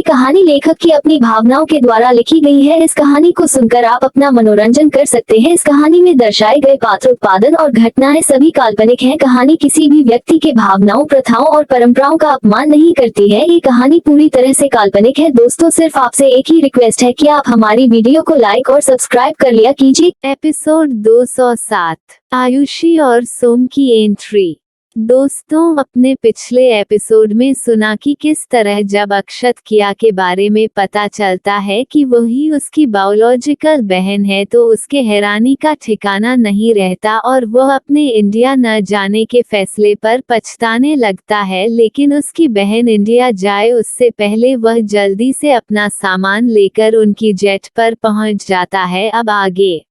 ये कहानी लेखक की अपनी भावनाओं के द्वारा लिखी गई है। इस कहानी को सुनकर आप अपना मनोरंजन कर सकते हैं। इस कहानी में दर्शाए गए पात्र, उत्पादन और घटनाएं सभी काल्पनिक हैं। कहानी किसी भी व्यक्ति के भावनाओं, प्रथाओं और परंपराओं का अपमान नहीं करती है। ये कहानी पूरी तरह से काल्पनिक है। दोस्तों, सिर्फ आपसे एक ही रिक्वेस्ट है कि आप हमारी वीडियो को लाइक और सब्सक्राइब कर लिया कीजिए। एपिसोड 207 आयुषी और सोम की एंट्री। दोस्तों, अपने पिछले एपिसोड में सुना कि किस तरह जब अक्षत किया के बारे में पता चलता है कि वही उसकी बायोलॉजिकल बहन है तो उसके हैरानी का ठिकाना नहीं रहता और वह अपने इंडिया न जाने के फैसले पर पछताने लगता है। लेकिन उसकी बहन इंडिया जाए उससे पहले वह जल्दी से अपना सामान लेकर उनकी जेट पर पहुंच जाता है। अब आगे।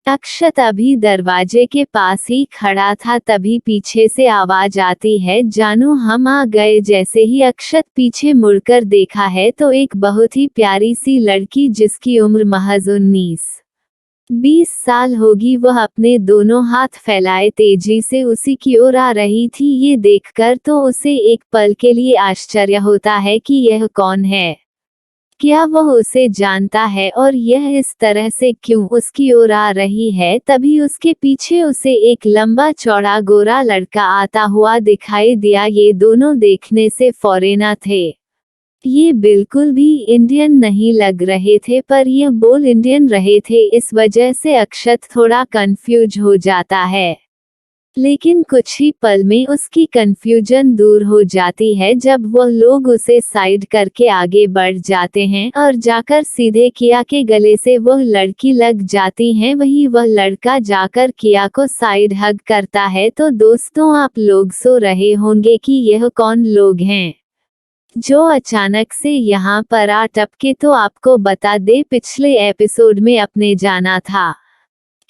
अक्षत अभी दरवाजे के पास ही खड़ा था, तभी पीछे से आवाज आती है, जानू हम आ गए। जैसे ही अक्षत पीछे मुड़कर देखा है तो एक बहुत ही प्यारी सी लड़की जिसकी उम्र महज 19-20 साल होगी, वह अपने दोनों हाथ फैलाए तेजी से उसी की ओर आ रही थी। ये देखकर तो उसे एक पल के लिए आश्चर्य होता है कि यह कौन है, क्या वह उसे जानता है और यह इस तरह से क्यों उसकी ओर आ रही है। तभी उसके पीछे उसे एक लंबा चौड़ा गोरा लड़का आता हुआ दिखाई दिया। ये दोनों देखने से फॉरेनर थे। ये बिल्कुल भी इंडियन नहीं लग रहे थे, पर ये बोल इंडियन रहे थे। इस वजह से अक्षत थोड़ा कंफ्यूज हो जाता है, लेकिन कुछ ही पल में उसकी कंफ्यूजन दूर हो जाती है जब वह लोग उसे साइड करके आगे बढ़ जाते हैं और जाकर सीधे किया के गले से वह लड़की लग जाती हैं। वही वह लड़का जाकर किया को साइड हग करता है। तो दोस्तों, आप लोग सो रहे होंगे कि यह कौन लोग हैं जो अचानक से यहाँ पर आ टपके। तो आपको बता दे, पिछले एपिसोड में अपने जाना था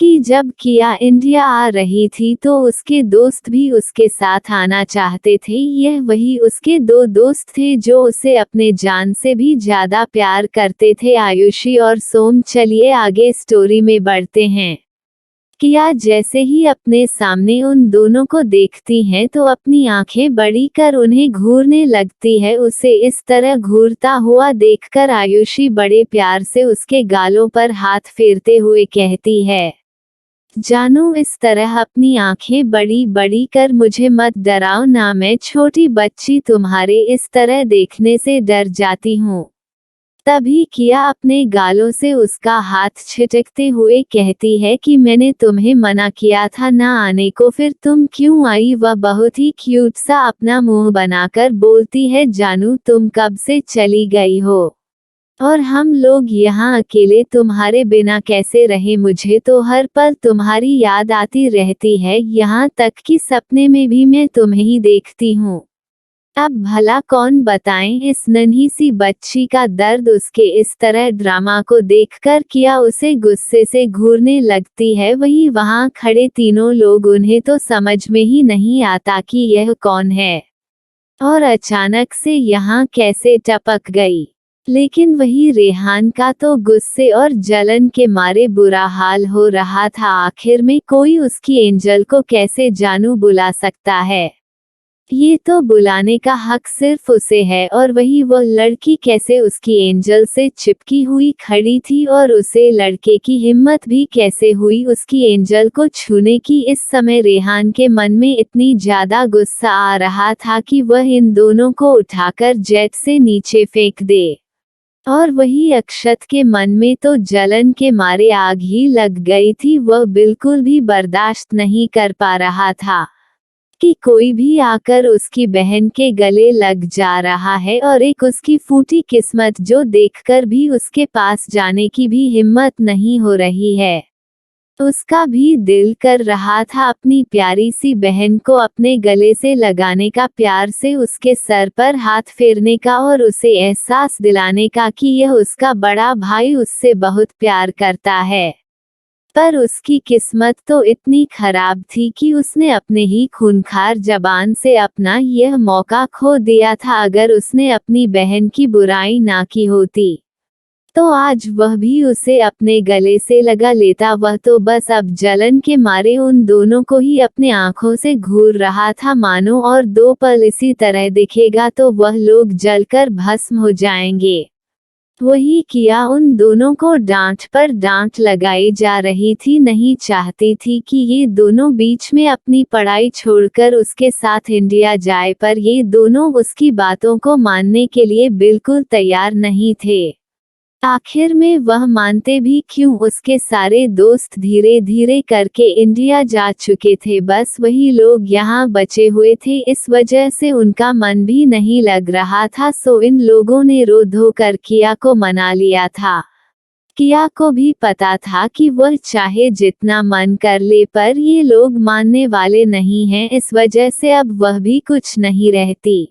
कि जब किया इंडिया आ रही थी तो उसके दोस्त भी उसके साथ आना चाहते थे। यह वही उसके दो दोस्त थे जो उसे अपने जान से भी ज्यादा प्यार करते थे, आयुषी और सोम। चलिए आगे स्टोरी में बढ़ते हैं। किया जैसे ही अपने सामने उन दोनों को देखती हैं तो अपनी आंखें बड़ी कर उन्हें घूरने लगती है। उसे इस तरह घूरता हुआ देखकर आयुषी बड़े प्यार से उसके गालों पर हाथ फेरते हुए कहती है, जानू इस तरह अपनी आंखें बड़ी बड़ी कर मुझे मत डराओ ना, मैं छोटी बच्ची तुम्हारे इस तरह देखने से डर जाती हूँ। तभी किया अपने गालों से उसका हाथ छिटकते हुए कहती है कि मैंने तुम्हें मना किया था ना आने को, फिर तुम क्यों आई। वह बहुत ही क्यूट सा अपना मुंह बनाकर बोलती है, जानू तुम कब से चली गई हो और हम लोग यहाँ अकेले तुम्हारे बिना कैसे रहे। मुझे तो हर पल तुम्हारी याद आती रहती है, यहाँ तक कि सपने में भी मैं तुम्हें ही देखती हूँ। अब भला कौन बताएं इस नन्ही सी बच्ची का दर्द। उसके इस तरह ड्रामा को देखकर किया उसे गुस्से से घूरने लगती है। वही वहाँ खड़े तीनों लोग, उन्हें तो समझ में ही नहीं आता कि यह कौन है और अचानक से यहाँ कैसे टपक गई। लेकिन वही रेहान का तो गुस्से और जलन के मारे बुरा हाल हो रहा था। आखिर में कोई उसकी एंजल को कैसे जानू बुला सकता है, ये तो बुलाने का हक सिर्फ उसे है। और वही वह लड़की कैसे उसकी एंजल से चिपकी हुई खड़ी थी और उसे लड़के की हिम्मत भी कैसे हुई उसकी एंजल को छूने की। इस समय रेहान के मन में इतनी ज्यादा गुस्सा आ रहा था कि वह इन दोनों को उठाकर जेट से नीचे फेंक दे। और वही अक्षत के मन में तो जलन के मारे आग ही लग गई थी। वह बिल्कुल भी बर्दाश्त नहीं कर पा रहा था कि कोई भी आकर उसकी बहन के गले लग जा रहा है, और एक उसकी फूटी किस्मत जो देखकर भी उसके पास जाने की भी हिम्मत नहीं हो रही है। उसका भी दिल कर रहा था अपनी प्यारी सी बहन को अपने गले से लगाने का, प्यार से उसके सर पर हाथ फेरने का और उसे एहसास दिलाने का कि यह उसका बड़ा भाई उससे बहुत प्यार करता है। पर उसकी किस्मत तो इतनी खराब थी कि उसने अपने ही खूंखार जबान से अपना यह मौका खो दिया था। अगर उसने अपनी बहन की बुराई ना की होती तो आज वह भी उसे अपने गले से लगा लेता। वह तो बस अब जलन के मारे उन दोनों को ही अपने आंखों से घूर रहा था मानो और 2 पल इसी तरह दिखेगा तो वह लोग जलकर भस्म हो जाएंगे। वही किया उन दोनों को डांट पर डांट लगाई जा रही थी। नहीं चाहती थी कि ये दोनों बीच में अपनी पढ़ाई छोड़कर उसके साथ इंडिया जाए, पर ये दोनों उसकी बातों को मानने के लिए बिल्कुल तैयार नहीं थे। आखिर में वह मानते भी क्यों, उसके सारे दोस्त धीरे धीरे करके इंडिया जा चुके थे, बस वही लोग यहाँ बचे हुए थे। इस वजह से उनका मन भी नहीं लग रहा था, सो इन लोगों ने रो धो कर किया को मना लिया था। किया को भी पता था कि वह चाहे जितना मन कर ले पर ये लोग मानने वाले नहीं हैं, इस वजह से अब वह भी कुछ नहीं रहती।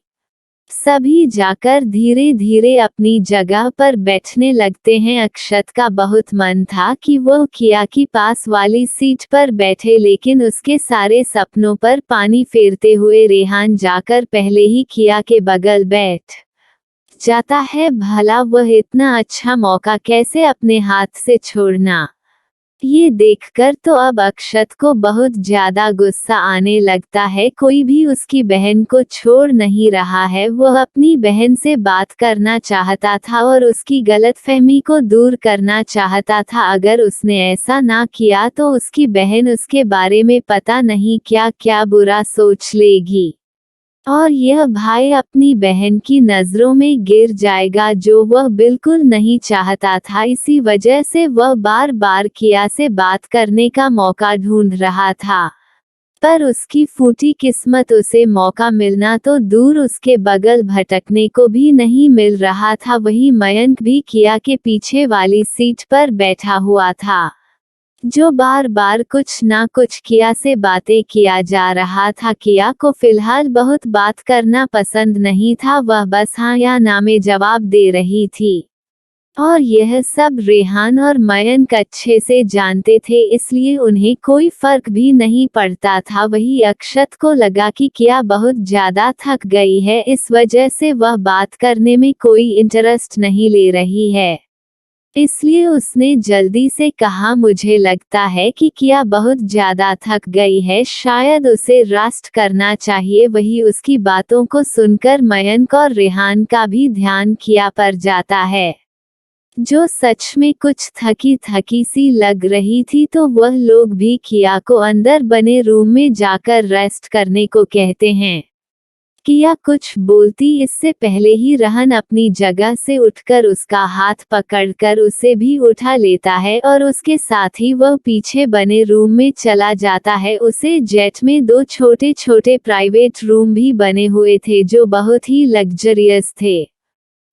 सभी जाकर धीरे धीरे अपनी जगह पर बैठने लगते हैं। अक्षत का बहुत मन था कि वह किया की पास वाली सीट पर बैठे, लेकिन उसके सारे सपनों पर पानी फेरते हुए रेहान जाकर पहले ही किया के बगल बैठ जाता है। भला वह इतना अच्छा मौका कैसे अपने हाथ से छोड़ना। ये देखकर तो अब अक्षत को बहुत ज्यादा गुस्सा आने लगता है। कोई भी उसकी बहन को छोड़ नहीं रहा है। वह अपनी बहन से बात करना चाहता था और उसकी गलतफहमी को दूर करना चाहता था। अगर उसने ऐसा ना किया तो उसकी बहन उसके बारे में पता नहीं क्या क्या बुरा सोच लेगी और यह भाई अपनी बहन की नजरों में गिर जाएगा, जो वह बिल्कुल नहीं चाहता था। इसी वजह से वह बार बार किया से बात करने का मौका ढूंढ रहा था, पर उसकी फूटी किस्मत उसे मौका मिलना तो दूर उसके बगल भटकने को भी नहीं मिल रहा था। वही मयंक भी किया के पीछे वाली सीट पर बैठा हुआ था, जो बार बार कुछ ना कुछ किया से बातें किया जा रहा था। किया को फिलहाल बहुत बात करना पसंद नहीं था, वह बस हाँ या ना में जवाब दे रही थी और यह सब रेहान और मयंक अच्छे से जानते थे, इसलिए उन्हें कोई फर्क भी नहीं पड़ता था। वही अक्षत को लगा कि किया बहुत ज्यादा थक गई है, इस वजह से वह बात करने में कोई इंटरेस्ट नहीं ले रही है, इसलिए उसने जल्दी से कहा, मुझे लगता है कि किया बहुत ज्यादा थक गई है, शायद उसे रेस्ट करना चाहिए। वही उसकी बातों को सुनकर मयंक और रेहान का भी ध्यान किया पर जाता है, जो सच में कुछ थकी थकी सी लग रही थी। तो वह लोग भी किया को अंदर बने रूम में जाकर रेस्ट करने को कहते हैं। किया कुछ बोलती इससे पहले ही रहन अपनी जगह से उठकर उसका हाथ पकड़कर उसे भी उठा लेता है और उसके साथ ही वह पीछे बने रूम में चला जाता है। उसे जेट में 2 छोटे छोटे प्राइवेट रूम भी बने हुए थे, जो बहुत ही लग्जरियस थे।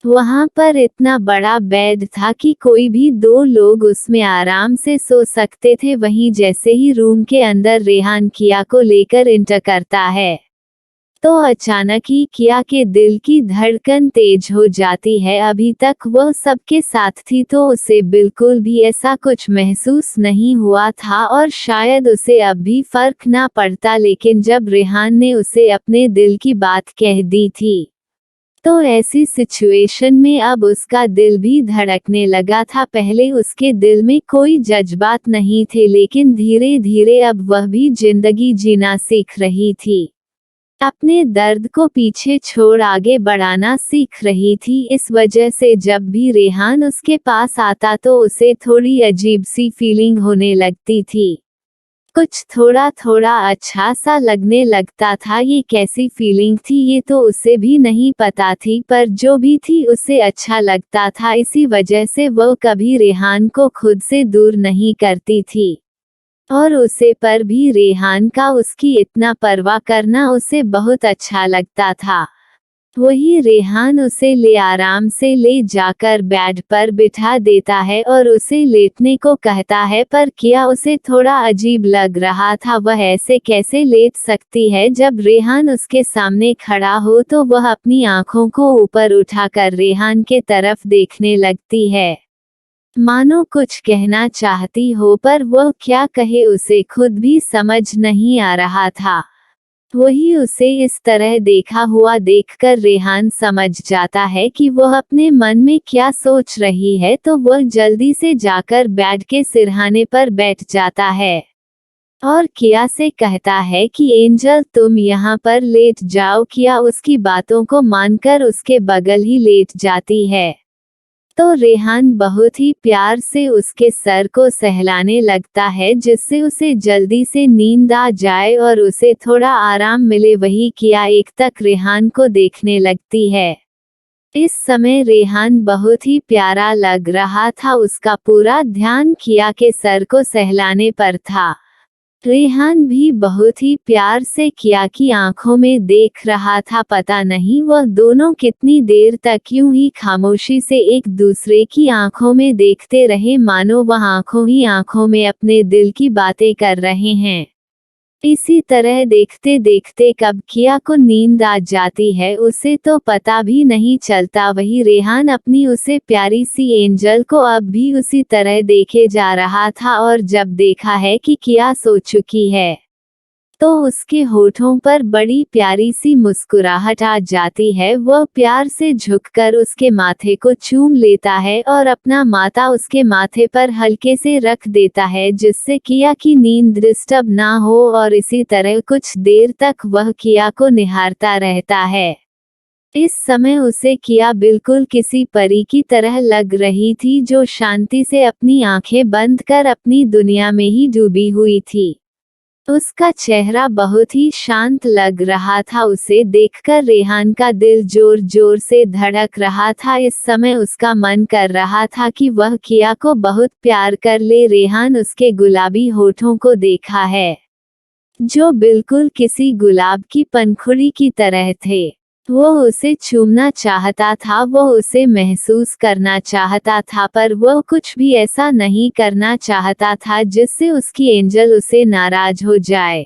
वहां पर इतना बड़ा बेड था कि कोई भी 2 लोग उसमें आराम से सो सकते थे। वहीं जैसे ही रूम के अंदर रेहान किया को लेकर इंटर करता है, तो अचानक ही किया के दिल की धड़कन तेज हो जाती है। अभी तक वह सबके साथ थी तो उसे बिल्कुल भी ऐसा कुछ महसूस नहीं हुआ था और शायद उसे अब भी फर्क ना पड़ता, लेकिन जब रेहान ने उसे अपने दिल की बात कह दी थी तो ऐसी सिचुएशन में अब उसका दिल भी धड़कने लगा था। पहले उसके दिल में कोई जज्बात नहीं थे, लेकिन धीरे धीरे अब वह भी जिंदगी जीना सीख रही थी, अपने दर्द को पीछे छोड़ आगे बढ़ाना सीख रही थी। इस वजह से जब भी रेहान उसके पास आता तो उसे थोड़ी अजीब सी फीलिंग होने लगती थी, कुछ थोड़ा थोड़ा अच्छा सा लगने लगता था। ये कैसी फीलिंग थी ये तो उसे भी नहीं पता थी, पर जो भी थी उसे अच्छा लगता था। इसी वजह से वह कभी रेहान को खुद से दूर नहीं करती थी और उसे पर भी रेहान का उसकी इतना परवाह करना उसे बहुत अच्छा लगता था। वही रेहान उसे ले आराम से ले जाकर बेड पर बिठा देता है और उसे लेटने को कहता है, पर किया उसे थोड़ा अजीब लग रहा था। वह ऐसे कैसे लेट सकती है जब रेहान उसके सामने खड़ा हो। तो वह अपनी आंखों को ऊपर उठाकर रेहान के तरफ देखने लगती है, मानो कुछ कहना चाहती हो, पर वह क्या कहे उसे खुद भी समझ नहीं आ रहा था। वही उसे इस तरह देखा हुआ देखकर रेहान समझ जाता है कि वह अपने मन में क्या सोच रही है, तो वह जल्दी से जाकर बेड के सिरहाने पर बैठ जाता है और किया से कहता है कि एंजल तुम यहाँ पर लेट जाओ। किया उसकी बातों को मानकर उसके बगल ही लेट जाती है, तो रेहान बहुत ही प्यार से उसके सर को सहलाने लगता है जिससे उसे जल्दी से नींद आ जाए और उसे थोड़ा आराम मिले। वही किया एकटक रेहान को देखने लगती है। इस समय रेहान बहुत ही प्यारा लग रहा था, उसका पूरा ध्यान किया के सर को सहलाने पर था। रेहान भी बहुत ही प्यार से किया की आंखों में देख रहा था। पता नहीं वह दोनों कितनी देर तक यूं ही खामोशी से एक दूसरे की आंखों में देखते रहे, मानो वह आंखों ही आंखों में अपने दिल की बातें कर रहे हैं। इसी तरह देखते देखते कब किया को नींद आ जाती है उसे तो पता भी नहीं चलता। वही रेहान अपनी उसे प्यारी सी एंजल को अब भी उसी तरह देखे जा रहा था और जब देखा है कि किया सो चुकी है तो उसके होठों पर बड़ी प्यारी सी मुस्कुराहट आ जाती है। वह प्यार से झुककर उसके माथे को चूम लेता है और अपना माथा उसके माथे पर हल्के से रख देता है जिससे किया की नींद डिस्टर्ब ना हो, और इसी तरह कुछ देर तक वह किया को निहारता रहता है। इस समय उसे किया बिल्कुल किसी परी की तरह लग रही थी जो शांति से अपनी आंखें बंद कर अपनी दुनिया में ही डूबी हुई थी। उसका चेहरा बहुत ही शांत लग रहा था। उसे देखकर रेहान का दिल जोर जोर से धड़क रहा था। इस समय उसका मन कर रहा था कि वह किया को बहुत प्यार कर ले। रेहान उसके गुलाबी होठों को देखा है जो बिल्कुल किसी गुलाब की पंखुड़ी की तरह थे। वो उसे चूमना चाहता था, वो उसे महसूस करना चाहता था, पर वो कुछ भी ऐसा नहीं करना चाहता था जिससे उसकी एंजल उसे नाराज हो जाए।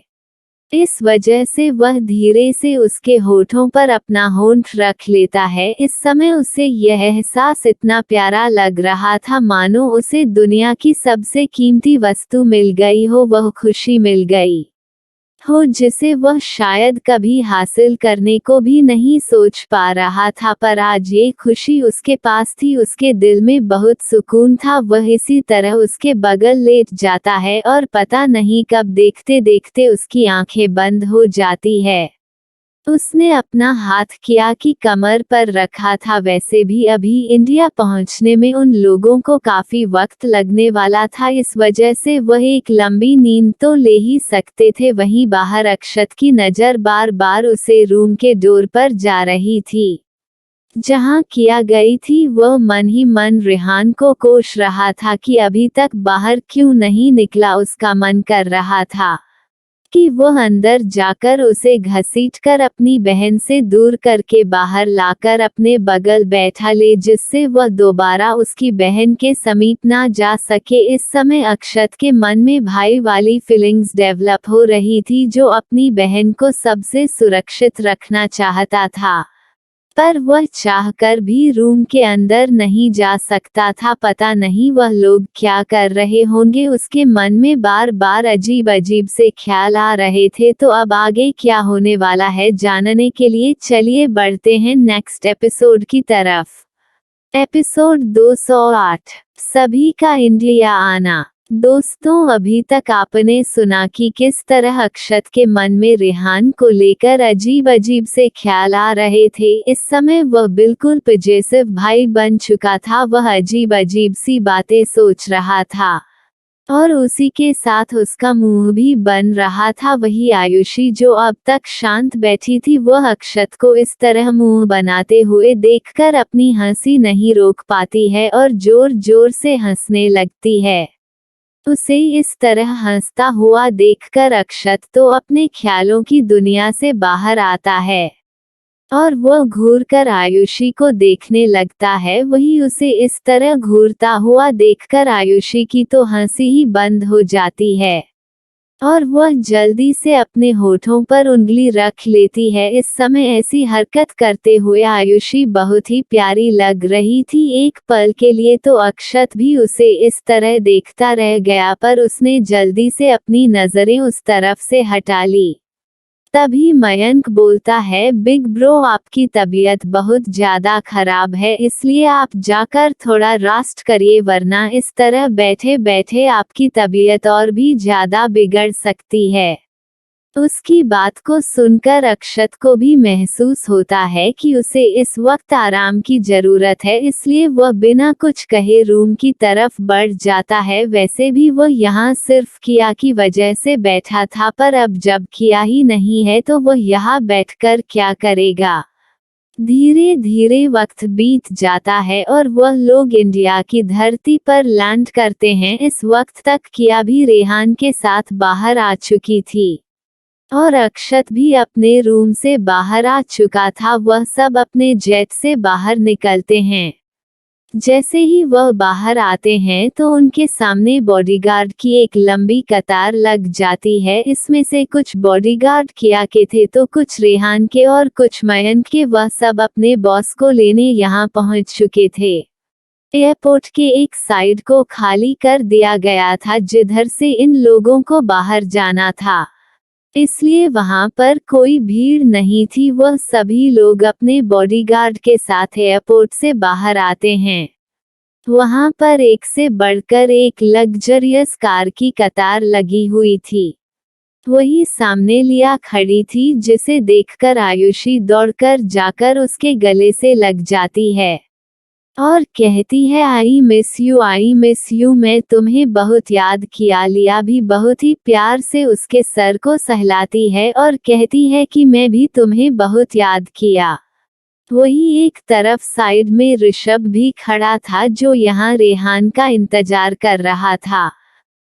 इस वजह से वह धीरे से उसके होठों पर अपना होंठ रख लेता है। इस समय उसे यह एहसास इतना प्यारा लग रहा था मानो उसे दुनिया की सबसे कीमती वस्तु मिल गई हो, वह खुशी मिल गई हो जिसे वह शायद कभी हासिल करने को भी नहीं सोच पा रहा था। पर आज ये खुशी उसके पास थी, उसके दिल में बहुत सुकून था। वह इसी तरह उसके बगल लेट जाता है और पता नहीं कब देखते देखते उसकी आंखें बंद हो जाती है। उसने अपना हाथ किया की कमर पर रखा था। वैसे भी अभी इंडिया पहुंचने में उन लोगों को काफी वक्त लगने वाला था, इस वजह से वह एक लंबी नींद तो ले ही सकते थे। वहीं बाहर अक्षत की नजर बार बार उसे रूम के डोर पर जा रही थी जहां किया गई थी। वह मन ही मन रेहान को कोस रहा था कि अभी तक बाहर क्यों नहीं निकला। उसका मन कर रहा था कि वह अंदर जाकर उसे घसीटकर अपनी बहन से दूर करके बाहर लाकर अपने बगल बैठा ले जिससे वह दोबारा उसकी बहन के समीप ना जा सके। इस समय अक्षत के मन में भाई वाली फीलिंग्स डेवलप हो रही थी जो अपनी बहन को सबसे सुरक्षित रखना चाहता था, पर वह चाहकर भी रूम के अंदर नहीं जा सकता था। पता नहीं वह लोग क्या कर रहे होंगे, उसके मन में बार बार अजीब अजीब से ख्याल आ रहे थे। तो अब आगे क्या होने वाला है जानने के लिए चलिए बढ़ते हैं नेक्स्ट एपिसोड की तरफ। एपिसोड 208, सभी का इंडिया आना। दोस्तों, अभी तक आपने सुना कि किस तरह अक्षत के मन में रेहान को लेकर अजीब अजीब से ख्याल आ रहे थे। इस समय वह बिल्कुल पजेसिव भाई बन चुका था। वह अजीब अजीब सी बातें सोच रहा था और उसी के साथ उसका मुंह भी बन रहा था। वही आयुषी जो अब तक शांत बैठी थी, वह अक्षत को इस तरह मुंह बनाते हुए देखकर अपनी हंसी नहीं रोक पाती है और जोर जोर से हंसने लगती है। उसे इस तरह हंसता हुआ देखकर अक्षत तो अपने ख्यालों की दुनिया से बाहर आता है और वह घूरकर आयुषी को देखने लगता है। वही उसे इस तरह घूरता हुआ देखकर आयुषी की तो हंसी ही बंद हो जाती है और वह जल्दी से अपने होठों पर उंगली रख लेती है। इस समय ऐसी हरकत करते हुए आयुषी बहुत ही प्यारी लग रही थी। एक पल के लिए तो अक्षत भी उसे इस तरह देखता रह गया, पर उसने जल्दी से अपनी नजरें उस तरफ से हटा ली। तभी मयंक बोलता है, बिग ब्रो आपकी तबीयत बहुत ज्यादा खराब है, इसलिए आप जाकर थोड़ा रेस्ट करिए, वरना इस तरह बैठे बैठे आपकी तबीयत और भी ज्यादा बिगड़ सकती है। उसकी बात को सुनकर अक्षत को भी महसूस होता है कि उसे इस वक्त आराम की जरूरत है, इसलिए वह बिना कुछ कहे रूम की तरफ बढ़ जाता है। वैसे भी वह यहाँ सिर्फ किया की वजह से बैठा था, पर अब जब किया ही नहीं है तो वह यहाँ बैठकर क्या करेगा। धीरे धीरे वक्त बीत जाता है और वह लोग इंडिया की धरती पर लैंड करते हैं। इस वक्त तक किया भी रेहान के साथ बाहर आ चुकी थी और अक्षत भी अपने रूम से बाहर आ चुका था। वह सब अपने जेट से बाहर निकलते हैं। जैसे ही वह बाहर आते हैं तो उनके सामने बॉडीगार्ड की एक लंबी कतार लग जाती है। इसमें से कुछ बॉडीगार्ड किया के थे तो कुछ रेहान के और कुछ मयंक के। वह सब अपने बॉस को लेने यहाँ पहुँच चुके थे। एयरपोर्ट के एक साइड को खाली कर दिया गया था जिधर से इन लोगों को बाहर जाना था, इसलिए वहां पर कोई भीड़ नहीं थी। वह सभी लोग अपने बॉडीगार्ड के साथ एयरपोर्ट से बाहर आते हैं। वहां पर एक से बढ़कर एक लग्जरियस कार की कतार लगी हुई थी। वही सामने लिया खड़ी थी, जिसे देखकर आयुषी दौड़कर जाकर उसके गले से लग जाती है और कहती है, आई मिस यू, मैं तुम्हें बहुत याद किया। लिया भी बहुत ही प्यार से उसके सर को सहलाती है और कहती है कि मैं भी तुम्हें बहुत याद किया। वही एक तरफ साइड में ऋषभ भी खड़ा था जो यहाँ रेहान का इंतजार कर रहा था।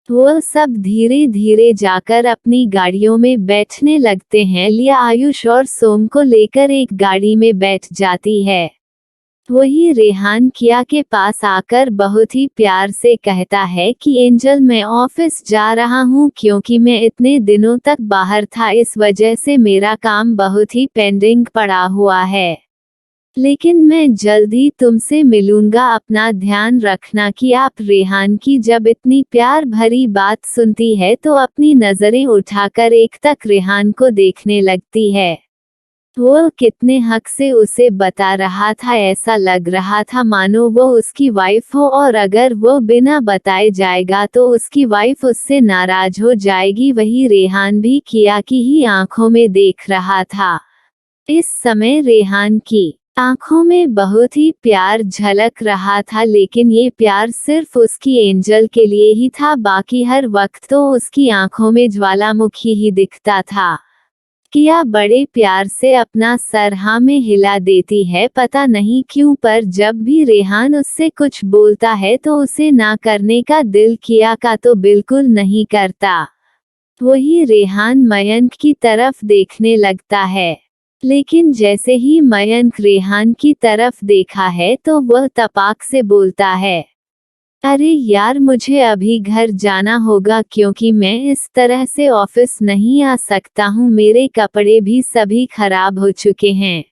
वह सब धीरे धीरे जाकर अपनी गाड़ियों में बैठने लगते हैं। लिया आयुष और सोम को लेकर एक गाड़ी में बैठ जाती है। वही रेहान किया के पास आकर बहुत ही प्यार से कहता है कि एंजल, मैं ऑफिस जा रहा हूँ क्योंकि मैं इतने दिनों तक बाहर था, इस वजह से मेरा काम बहुत ही पेंडिंग पड़ा हुआ है, लेकिन मैं जल्दी तुमसे मिलूंगा। अपना ध्यान रखना। कि आप रेहान की जब इतनी प्यार भरी बात सुनती है तो अपनी नजरें उठाकर एक तक रेहान को देखने लगती है। वो कितने हक से उसे बता रहा था, ऐसा लग रहा था मानो वो उसकी वाइफ हो, और अगर वो बिना बताए जाएगा तो उसकी वाइफ उससे नाराज हो जाएगी। वही रेहान भी किया की ही आंखों में देख रहा था। इस समय रेहान की आंखों में बहुत ही प्यार झलक रहा था, लेकिन ये प्यार सिर्फ उसकी एंजल के लिए ही था। बाकी हर वक्त तो उसकी आंखों में ज्वालामुखी ही दिखता था। किया बड़े प्यार से अपना सर हाँ में हिला देती है, पता नहीं क्यों, पर जब भी रेहान उससे कुछ बोलता है तो उसे ना करने का दिल किया का तो बिल्कुल नहीं करता। वही रेहान मयंक की तरफ देखने लगता है, लेकिन जैसे ही मयंक रेहान की तरफ देखा है तो वह तपाक से बोलता है, अरे यार, मुझे अभी घर जाना होगा क्योंकि मैं इस तरह से ऑफिस नहीं आ सकता हूँ। मेरे कपड़े भी सभी खराब हो चुके हैं।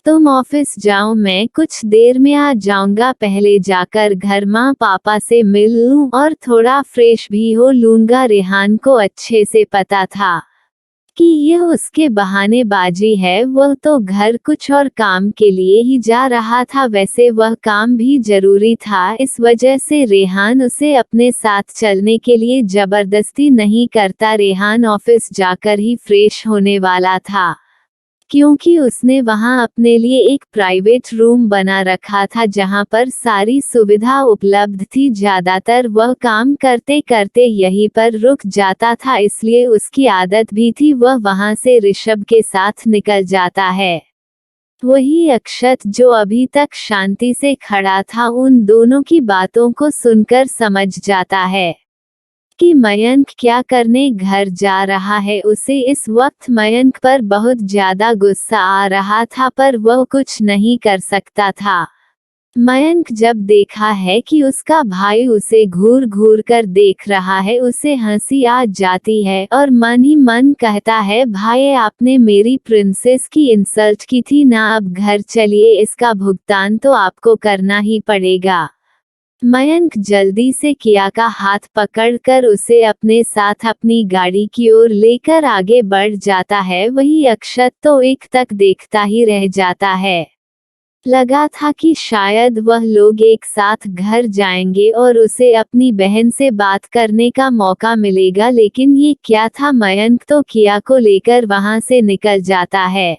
तुम ऑफिस जाओ, मैं कुछ देर में आ जाऊंगा। पहले जाकर घर माँ पापा से मिल लूं और थोड़ा फ्रेश भी हो लूंगा। रेहान को अच्छे से पता था कि यह उसके बहानेबाजी है। वह तो घर कुछ और काम के लिए ही जा रहा था, वैसे वह काम भी जरूरी था। इस वजह से रेहान उसे अपने साथ चलने के लिए जबरदस्ती नहीं करता। रेहान ऑफिस जाकर ही फ्रेश होने वाला था क्योंकि उसने वहां अपने लिए एक प्राइवेट रूम बना रखा था जहां पर सारी सुविधा उपलब्ध थी। ज्यादातर वह काम करते करते यहीं पर रुक जाता था, इसलिए उसकी आदत भी थी वह वहां से ऋषभ के साथ निकल जाता है। वही अक्षत जो अभी तक शांति से खड़ा था, उन दोनों की बातों को सुनकर समझ जाता है कि मयंक क्या करने घर जा रहा है। उसे इस वक्त मयंक पर बहुत ज्यादा गुस्सा आ रहा था, पर वह कुछ नहीं कर सकता था। मयंक जब देखा है कि उसका भाई उसे घूर घूर कर देख रहा है, उसे हंसी आ जाती है और मन ही मन कहता है, भाई आपने मेरी प्रिंसेस की इंसल्ट की थी ना, अब घर चलिए, इसका भुगतान तो आपको करना ही पड़ेगा। मयंक जल्दी से किया का हाथ पकड़कर उसे अपने साथ अपनी गाड़ी की ओर लेकर आगे बढ़ जाता है। वही अक्षत तो एक तक देखता ही रह जाता है। लगा था कि शायद वह लोग एक साथ घर जाएंगे और उसे अपनी बहन से बात करने का मौका मिलेगा, लेकिन ये क्या था, मयंक तो किया को लेकर वहां से निकल जाता है।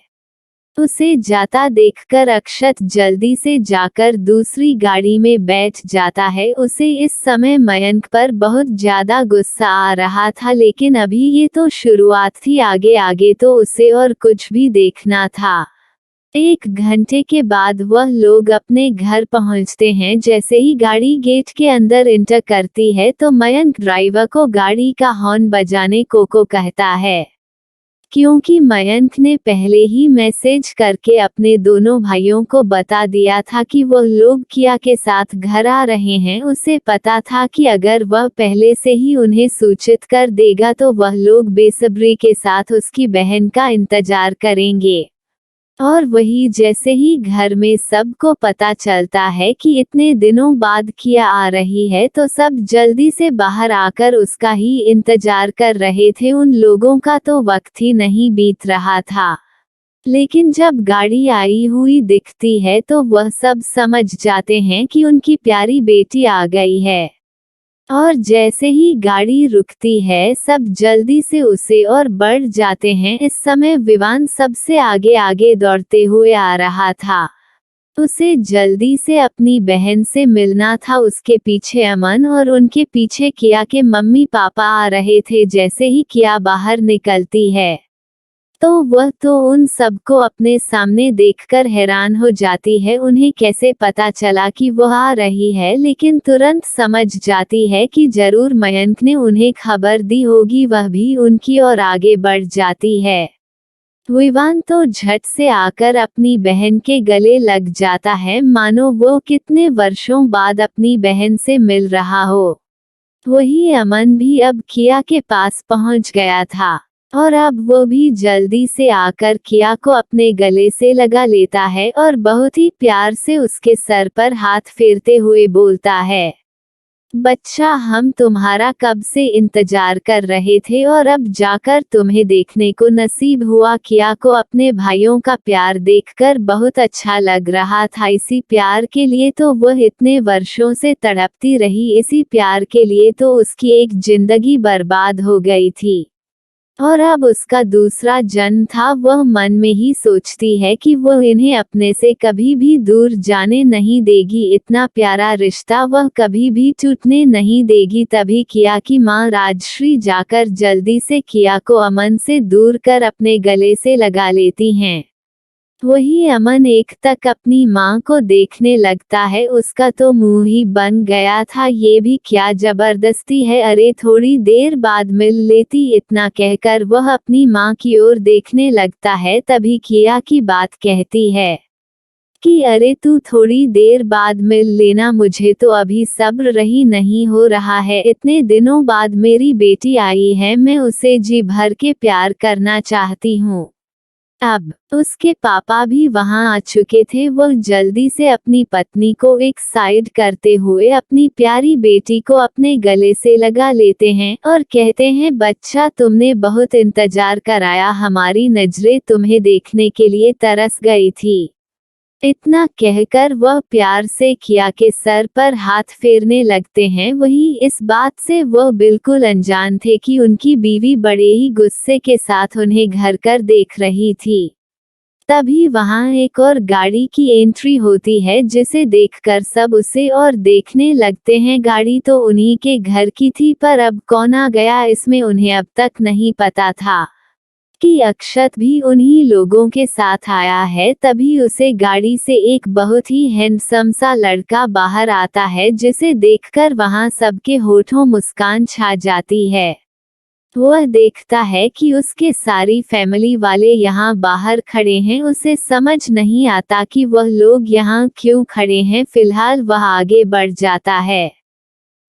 उसे जाता देखकर अक्षत जल्दी से जाकर दूसरी गाड़ी में बैठ जाता है। उसे इस समय मयंक पर बहुत ज्यादा गुस्सा आ रहा था, लेकिन अभी ये तो शुरुआत थी, आगे आगे तो उसे और कुछ भी देखना था। 1 घंटे के बाद वह लोग अपने घर पहुंचते हैं। जैसे ही गाड़ी गेट के अंदर इंटर करती है तो मयंक ड्राइवर को गाड़ी का हॉर्न बजाने को कहता है, क्योंकि मयंक ने पहले ही मैसेज करके अपने दोनों भाइयों को बता दिया था कि वह लोग किया के साथ घर आ रहे हैं। उसे पता था कि अगर वह पहले से ही उन्हें सूचित कर देगा तो वह लोग बेसब्री के साथ उसकी बहन का इंतजार करेंगे। और वही जैसे ही घर में सबको पता चलता है कि इतने दिनों बाद किया आ रही है तो सब जल्दी से बाहर आकर उसका ही इंतजार कर रहे थे। उन लोगों का तो वक्त ही नहीं बीत रहा था, लेकिन जब गाड़ी आई हुई दिखती है तो वह सब समझ जाते हैं कि उनकी प्यारी बेटी आ गई है। और जैसे ही गाड़ी रुकती है सब जल्दी से उसे और बढ़ जाते हैं। इस समय विवान सबसे आगे आगे दौड़ते हुए आ रहा था। उसे जल्दी से अपनी बहन से मिलना था। उसके पीछे अमन और उनके पीछे किया के मम्मी पापा आ रहे थे। जैसे ही किया बाहर निकलती है तो वह तो उन सबको अपने सामने देखकर हैरान हो जाती है। उन्हें कैसे पता चला कि वह आ रही है, लेकिन तुरंत समझ जाती है कि जरूर मयंक ने उन्हें खबर दी होगी। वह भी उनकी ओर आगे बढ़ जाती है। विवान तो झट से आकर अपनी बहन के गले लग जाता है, मानो वो कितने वर्षों बाद अपनी बहन से मिल रहा हो। वही अमन भी अब किया के पास पहुंच गया था और अब वो भी जल्दी से आकर किया को अपने गले से लगा लेता है और बहुत ही प्यार से उसके सर पर हाथ फेरते हुए बोलता है, बच्चा, हम तुम्हारा कब से इंतजार कर रहे थे और अब जाकर तुम्हें देखने को नसीब हुआ। किया को अपने भाइयों का प्यार देखकर बहुत अच्छा लग रहा था। इसी प्यार के लिए तो वह इतने वर्षों से तड़पती रही, इसी प्यार के लिए तो उसकी एक जिंदगी बर्बाद हो गई थी और अब उसका दूसरा जन्म था। वह मन में ही सोचती है कि वह इन्हें अपने से कभी भी दूर जाने नहीं देगी। इतना प्यारा रिश्ता वह कभी भी टूटने नहीं देगी। तभी किया की माँ राजश्री जाकर जल्दी से किया को अमन से दूर कर अपने गले से लगा लेती हैं। वही अमन एक तक अपनी माँ को देखने लगता है। उसका तो मुंह ही बन गया था, ये भी क्या जबरदस्ती है, अरे थोड़ी देर बाद मिल लेती। इतना कहकर वह अपनी माँ की ओर देखने लगता है। तभी किया की बात कहती है कि अरे तू थोड़ी देर बाद मिल लेना, मुझे तो अभी सब्र ही नहीं हो रहा है। इतने दिनों बाद मेरी बेटी आई है, मैं उसे जी भर के प्यार करना चाहती हूँ। अब उसके पापा भी वहां आ चुके थे। वह जल्दी से अपनी पत्नी को एक साइड करते हुए अपनी प्यारी बेटी को अपने गले से लगा लेते हैं और कहते हैं, बच्चा, तुमने बहुत इंतजार कराया, हमारी नजरें तुम्हें देखने के लिए तरस गई थी। इतना कहकर वह प्यार से किया के सर पर हाथ फेरने लगते हैं। वही इस बात से वह बिल्कुल अनजान थे कि उनकी बीवी बड़े ही गुस्से के साथ उन्हें घर कर देख रही थी। तभी वहां एक और गाड़ी की एंट्री होती है, जिसे देखकर सब उसे और देखने लगते हैं। गाड़ी तो उन्हीं के घर की थी, पर अब कौन आ गया इसमें उन्हें अब तक नहीं पता था कि अक्षत भी उन्हीं लोगों के साथ आया है। तभी उसे गाड़ी से एक बहुत ही हैंडसम सा लड़का बाहर आता है, जिसे देखकर वहां सबके होठों मुस्कान छा जाती है। वह देखता है कि उसके सारी फैमिली वाले यहाँ बाहर खड़े हैं। उसे समझ नहीं आता कि वह लोग यहाँ क्यों खड़े हैं। फिलहाल वह आगे बढ़ जाता है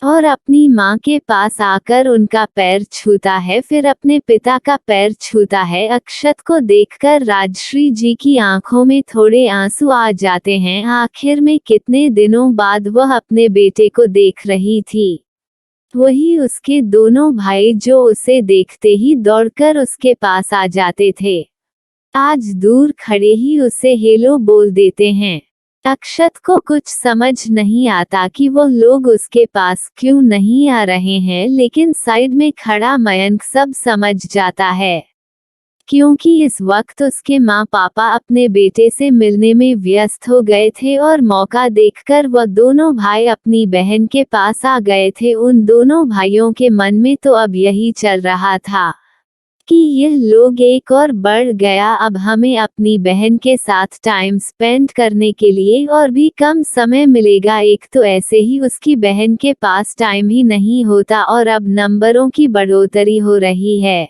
और अपनी माँ के पास आकर उनका पैर छूता है, फिर अपने पिता का पैर छूता है। अक्षत को देखकर राजश्री जी की आंखों में थोड़े आंसू आ जाते हैं। आखिर में कितने दिनों बाद वह अपने बेटे को देख रही थी। वही उसके दोनों भाई जो उसे देखते ही दौड़कर उसके पास आ जाते थे, आज दूर खड़े ही उसे हेलो बोल देते हैं। अक्षत को कुछ समझ नहीं आता कि वो लोग उसके पास क्यों नहीं आ रहे हैं, लेकिन साइड में खड़ा मयंक सब समझ जाता है, क्योंकि इस वक्त उसके माँ पापा अपने बेटे से मिलने में व्यस्त हो गए थे और मौका देखकर वह दोनों भाई अपनी बहन के पास आ गए थे। उन दोनों भाइयों के मन में तो अब यही चल रहा था कि यह लोग एक और बढ़ गया, अब हमें अपनी बहन के साथ टाइम स्पेंड करने के लिए और भी कम समय मिलेगा। एक तो ऐसे ही उसकी बहन के पास टाइम ही नहीं होता और अब नंबरों की बढ़ोतरी हो रही है।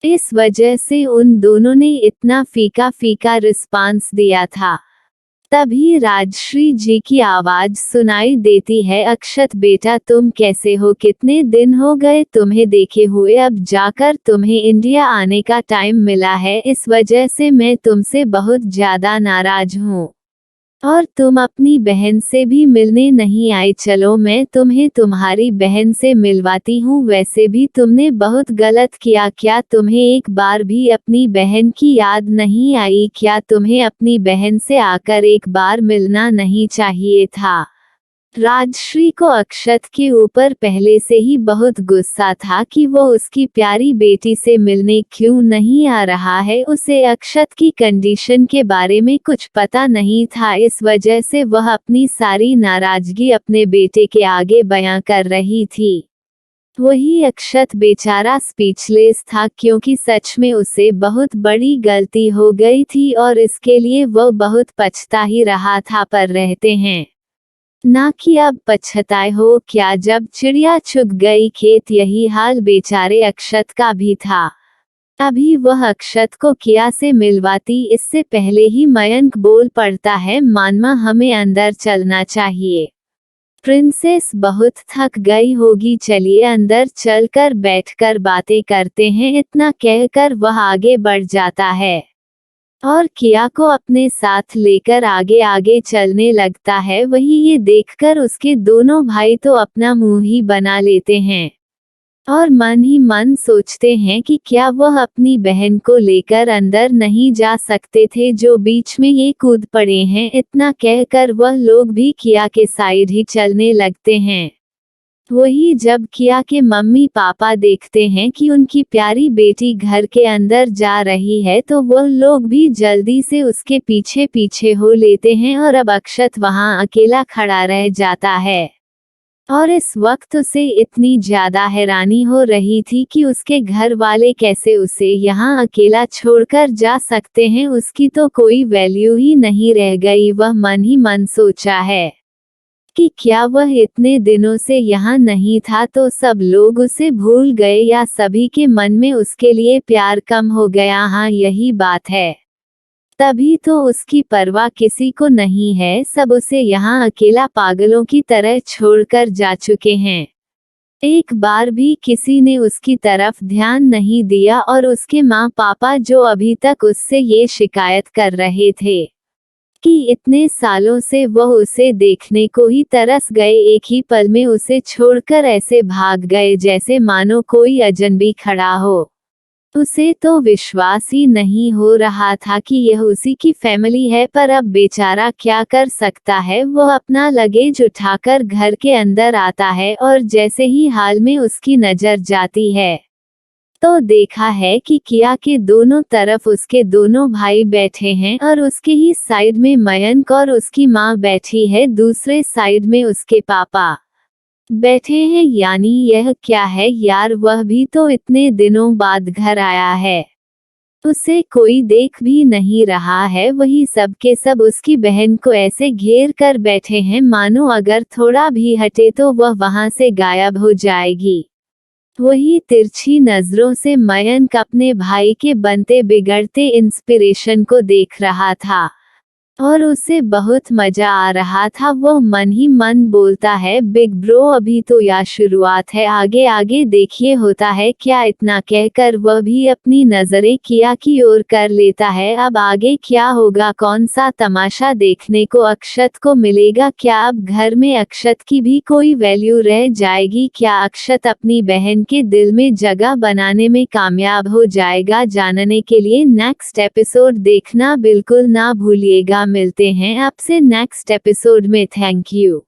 इस वजह से उन दोनों ने इतना फीका फीका रिस्पांस दिया था। तभी राजश्री जी की आवाज सुनाई देती है, अक्षत बेटा तुम कैसे हो, कितने दिन हो गए तुम्हें देखे हुए, अब जाकर तुम्हें इंडिया आने का टाइम मिला है, इस वजह से मैं तुमसे बहुत ज्यादा नाराज हूँ और तुम अपनी बहन से भी मिलने नहीं आए। चलो मैं तुम्हें तुम्हारी बहन से मिलवाती हूँ। वैसे भी तुमने बहुत गलत किया, क्या तुम्हें एक बार भी अपनी बहन की याद नहीं आई, क्या तुम्हें अपनी बहन से आकर एक बार मिलना नहीं चाहिए था। राजश्री को अक्षत के ऊपर पहले से ही बहुत गुस्सा था कि वो उसकी प्यारी बेटी से मिलने क्यों नहीं आ रहा है। उसे अक्षत की कंडीशन के बारे में कुछ पता नहीं था, इस वजह से वह अपनी सारी नाराजगी अपने बेटे के आगे बयां कर रही थी। वही अक्षत बेचारा स्पीचलेस था, क्योंकि सच में उसे बहुत बड़ी गलती हो गई थी और इसके लिए वह बहुत पछता ही रहा था। पर रहते हैं ना कि अब पछताए हो क्या, जब चिड़िया चुग गई खेत, यही हाल बेचारे अक्षत का भी था। अभी वह अक्षत को किया से मिलवाती, इससे पहले ही मयंक बोल पड़ता है, मानमा हमें अंदर चलना चाहिए, प्रिंसेस बहुत थक गई होगी, चलिए अंदर चलकर बैठकर बातें करते हैं। इतना कहकर वह आगे बढ़ जाता है और किया को अपने साथ लेकर आगे आगे चलने लगता है। वही ये देखकर उसके दोनों भाई तो अपना मुंह ही बना लेते हैं और मन ही मन सोचते हैं कि क्या वह अपनी बहन को लेकर अंदर नहीं जा सकते थे, जो बीच में ये कूद पड़े हैं। इतना कहकर वह लोग भी किया के साइड ही चलने लगते हैं। वही जब किया के मम्मी पापा देखते हैं कि उनकी प्यारी बेटी घर के अंदर जा रही है, तो वह लोग भी जल्दी से उसके पीछे पीछे हो लेते हैं और अब अक्षत वहां अकेला खड़ा रह जाता है। और इस वक्त उसे इतनी ज्यादा हैरानी हो रही थी कि उसके घर वाले कैसे उसे यहाँ अकेला छोड़कर जा सकते हैं, उसकी तो कोई वैल्यू ही नहीं रह गई। वह मन ही मन सोचा है कि क्या वह इतने दिनों से यहाँ नहीं था तो सब लोग उसे भूल गए, या सभी के मन में उसके लिए प्यार कम हो गया। हाँ, यही बात है, तभी तो उसकी परवाह किसी को नहीं है, सब उसे यहाँ अकेला पागलों की तरह छोड़कर जा चुके हैं। एक बार भी किसी ने उसकी तरफ ध्यान नहीं दिया और उसके माँ पापा जो अभी तक उससे ये शिकायत कर रहे थे कि इतने सालों से वह उसे देखने को ही तरस गए, एक ही पल में उसे छोड़कर ऐसे भाग गए जैसे मानो कोई अजनबी खड़ा हो। उसे तो विश्वास ही नहीं हो रहा था कि यह उसी की फैमिली है, पर अब बेचारा क्या कर सकता है। वह अपना लगेज उठाकर घर के अंदर आता है और जैसे ही हाल में उसकी नजर जाती है तो देखा है कि किया के दोनों तरफ उसके दोनों भाई बैठे हैं और उसके ही साइड में मयंक और उसकी माँ बैठी है, दूसरे साइड में उसके पापा बैठे हैं। यानी यह क्या है यार, वह भी तो इतने दिनों बाद घर आया है, उसे कोई देख भी नहीं रहा है। वही सब के सब उसकी बहन को ऐसे घेर कर बैठे हैं मानो अगर थोड़ा भी हटे तो वह वहां से गायब हो जाएगी। वही तिरछी नजरों से मयंक अपने भाई के बनते बिगड़ते इंस्पिरेशन को देख रहा था। और उसे बहुत मजा आ रहा था। वह मन ही मन बोलता है, बिग ब्रो अभी तो यह शुरुआत है, आगे आगे देखिए होता है क्या। इतना कहकर वह भी अपनी नजरें किया की ओर कर लेता है। अब आगे क्या होगा, कौन सा तमाशा देखने को अक्षत को मिलेगा? क्या अब घर में अक्षत की भी कोई वैल्यू रह जाएगी? क्या अक्षत अपनी बहन के दिल में जगह बनाने में कामयाब हो जाएगा? जानने के लिए नेक्स्ट एपिसोड देखना बिल्कुल ना भूलिएगा। मिलते हैं आपसे नेक्स्ट एपिसोड में। Thank you.